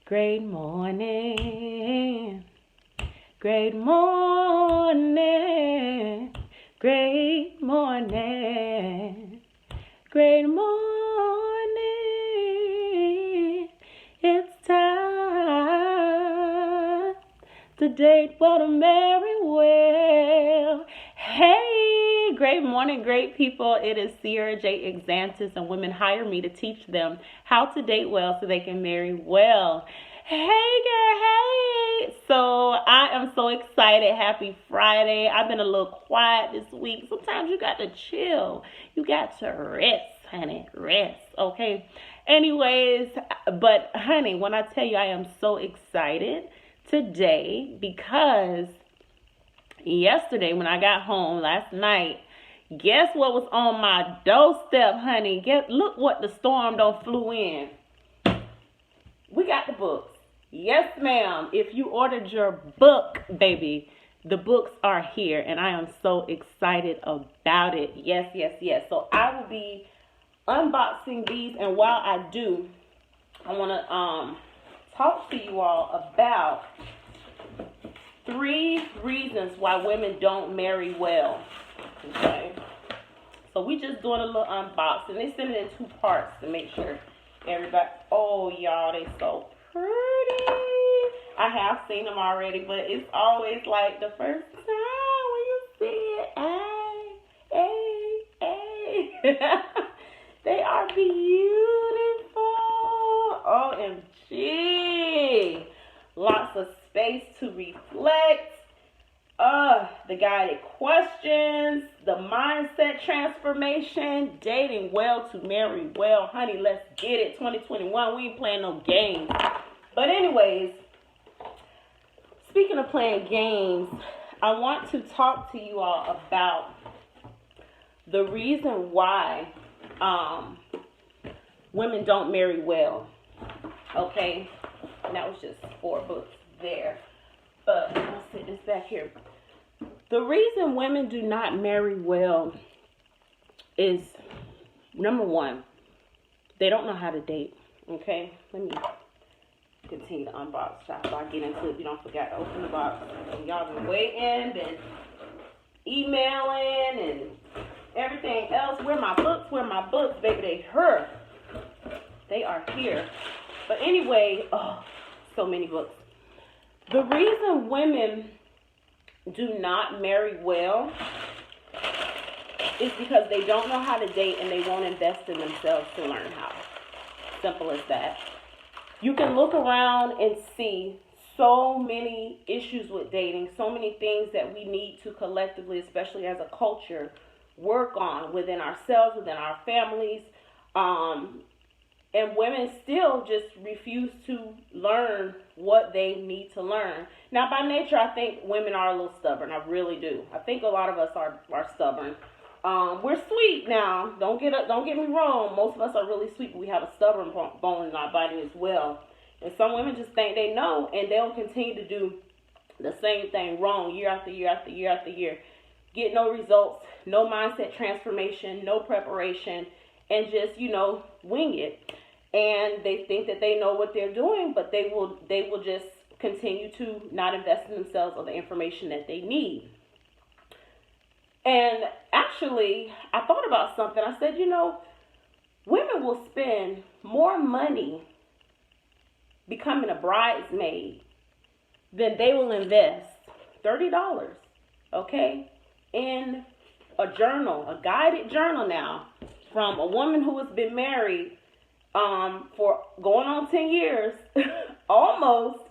Great morning, great morning, great morning, great morning. It's time to date what a merry well. Hey, great morning, great people. It is Sierra J. Exantis, and women hire me to teach them how to date well so they can marry well. Hey, girl, hey. So I am so excited. Happy Friday. I've been a little quiet this week. Sometimes you got to chill. You got to rest, honey. Rest, okay? Anyways, but honey, when I tell you I am so excited today because yesterday when I got home last night, guess what was on my doorstep, honey? Look what the storm done flew in. We got the books. Yes, ma'am. If you ordered your book, baby, the books are here, and I am so excited about it. Yes, yes, yes. So I will be unboxing these, and while I do, I want to talk to you all about 3 reasons why women don't marry well. Okay. So we just doing a little unboxing. They send it in 2 parts to make sure everybody. Oh, y'all, they so pretty. I have seen them already, but it's always like the first time when you see it. Hey. They are beautiful. OMG. Lots of space to reflect. The guided questions, the mindset transformation, dating well to marry well. Honey, let's get it. 2021, we ain't playing no games. But anyways, speaking of playing games, I want to talk to you all about the reason why women don't marry well. Okay? And that was just 4 books there. But let's sit this back here. The reason women do not marry well is, number 1, they don't know how to date. Okay? Let me continue to unbox so I get into it. You don't forget to open the box. Y'all been waiting and emailing and everything else. Where my books? Where my books? Baby, they are here. But anyway, so many books. The reason women do not marry well is because they don't know how to date and they won't invest in themselves to learn how. Simple as that. You can look around and see so many issues with dating, so many things that we need to collectively, especially as a culture, work on within ourselves, within our families. And women still just refuse to learn what they need to learn. Now, by nature, I think women are a little stubborn. I really do. I think a lot of us are stubborn. We're sweet now. Don't get me wrong. Most of us are really sweet, but we have a stubborn bone in our body as well. And some women just think they know, and they'll continue to do the same thing wrong year after year after year after year. Get no results, no mindset transformation, no preparation, and just, wing it. And they think that they know what they're doing, but they will just continue to not invest in themselves or the information that they need. And actually, I thought about something. I said, women will spend more money becoming a bridesmaid than they will invest $30, okay, in a journal, a guided journal now, from a woman who has been married for going on 10 years, almost,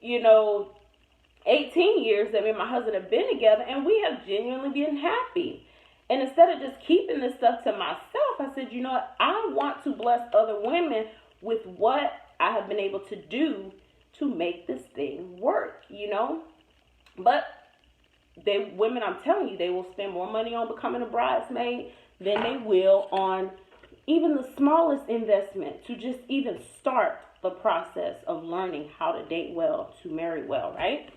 18 years that me and my husband have been together, and we have genuinely been happy. And instead of just keeping this stuff to myself, I said, I want to bless other women with what I have been able to do to make this thing work, But women, I'm telling you, they will spend more money on becoming a bridesmaid than they will on even the smallest investment to just even start the process of learning how to date well, to marry well, right?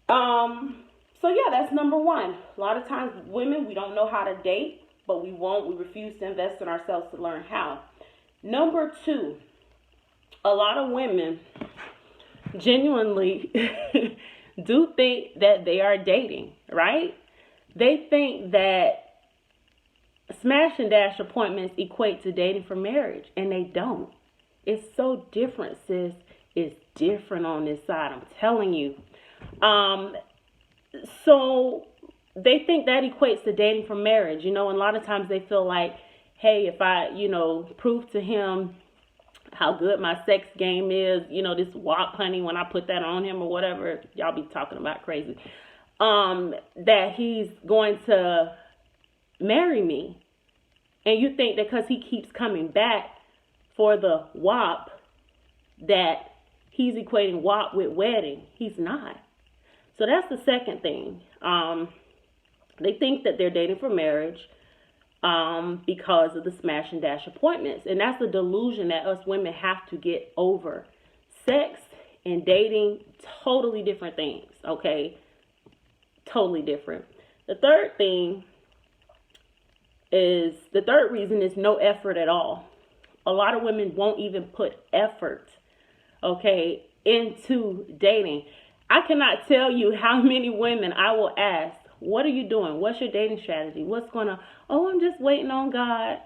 So yeah, that's number 1. A lot of times women, we don't know how to date, but we refuse to invest in ourselves to learn how. Number 2, a lot of women genuinely do think that they are dating, right? They think that smash and dash appointments equate to dating for marriage, and they don't. It's so different, sis. It's different on this side, I'm telling you. So they think that equates to dating for marriage, and a lot of times they feel like, hey, if I, prove to him how good my sex game is, this WAP honey, when I put that on him or whatever, y'all be talking about crazy, that he's going to marry me. And you think that because he keeps coming back for the WAP, that he's equating WAP with wedding. He's not. So that's the second thing. They think that they're dating for marriage because of the smash and dash appointments. And that's a delusion that us women have to get over. Sex and dating, totally different things, okay? Totally different. The third reason is no effort at all. A lot of women won't even put effort, okay, into dating. I cannot tell you how many women I will ask, what are you doing? What's your dating strategy? What's going on? Oh, I'm just waiting on God.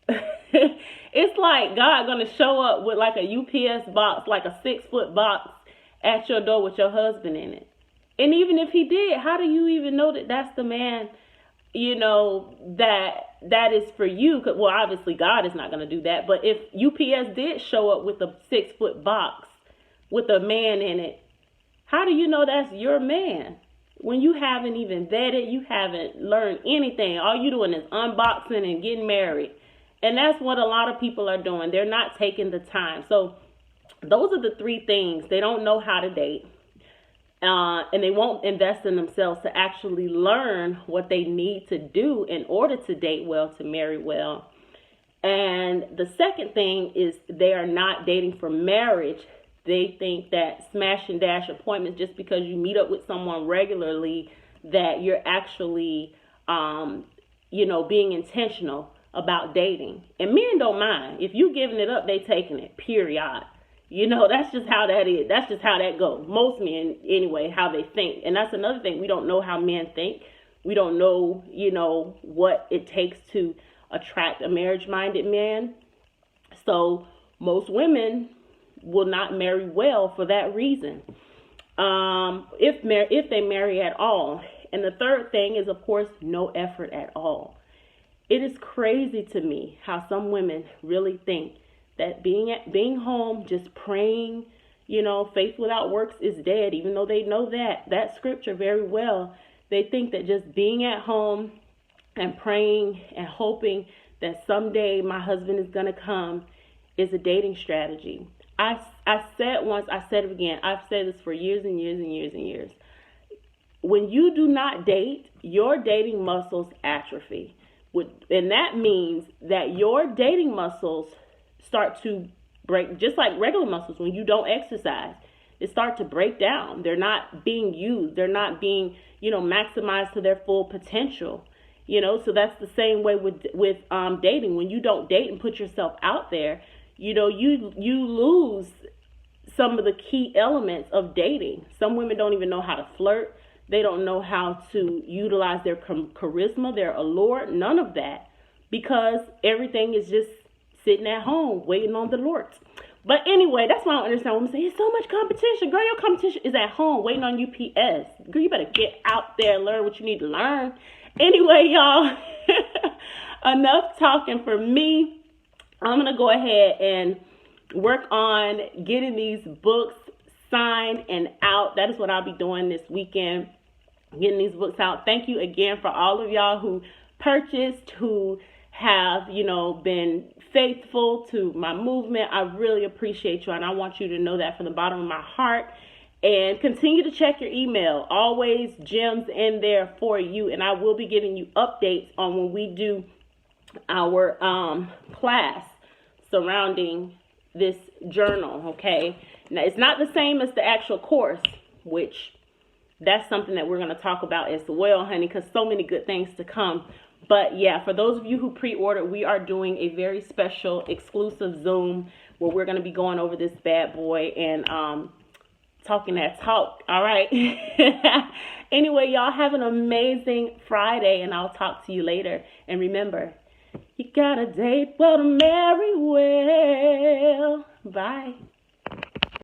It's like God going to show up with like a UPS box, like a 6-foot box at your door with your husband in it. And even if he did, how do you even know that that's the man, that is for you? Well, obviously God is not going to do that. But if UPS did show up with a 6-foot box with a man in it, how do you know that's your man? When you haven't even vetted, you haven't learned anything. All you doing is unboxing and getting married. And that's what a lot of people are doing. They're not taking the time. So those are the three things. They don't know how to date. And they won't invest in themselves to actually learn what they need to do in order to date well, to marry well. And the second thing is they are not dating for marriage. They think that smash and dash appointments, just because you meet up with someone regularly, that you're actually, being intentional about dating. And men don't mind. If you giving it up, they taking it, period. That's just how that is. That's just how that goes. Most men, anyway, how they think. And that's another thing. We don't know how men think. We don't know, what it takes to attract a marriage-minded man. So most women will not marry well for that reason, if they marry at all. And the third thing is, of course, no effort at all. It is crazy to me how some women really think that being home, just praying, faith without works is dead, even though they know that scripture very well. They think that just being at home and praying and hoping that someday my husband is going to come is a dating strategy. I said once, I said it again. I've said this for years and years and years and years. When you do not date, your dating muscles atrophy. And that means that your dating muscles start to break, just like regular muscles. When you don't exercise, they start to break down. They're not being used. They're not being, maximized to their full potential. So that's the same way with dating. When you don't date and put yourself out there, you lose some of the key elements of dating. Some women don't even know how to flirt. They don't know how to utilize their charisma, their allure, none of that, because everything is just sitting at home waiting on the Lord. But anyway, that's why I don't understand women say, it's so much competition. Girl, your competition is at home waiting on UPS. Girl, you better get out there and learn what you need to learn. Anyway, y'all, enough talking for me. I'm going to go ahead and work on getting these books signed and out. That is what I'll be doing this weekend, getting these books out. Thank you again for all of y'all who purchased, who have, been faithful to my movement. I really appreciate you, and I want you to know that from the bottom of my heart. And continue to check your email. Always gems in there for you, and I will be giving you updates on when we do our class surrounding this journal, okay? Now, it's not the same as the actual course, which that's something that we're going to talk about as well, honey, because so many good things to come. But yeah, for those of you who pre-ordered, we are doing a very special exclusive Zoom where we're going to be going over this bad boy and talking that talk. All right. Anyway, y'all have an amazing Friday, and I'll talk to you later. And remember, you gotta date well to marry well. Bye.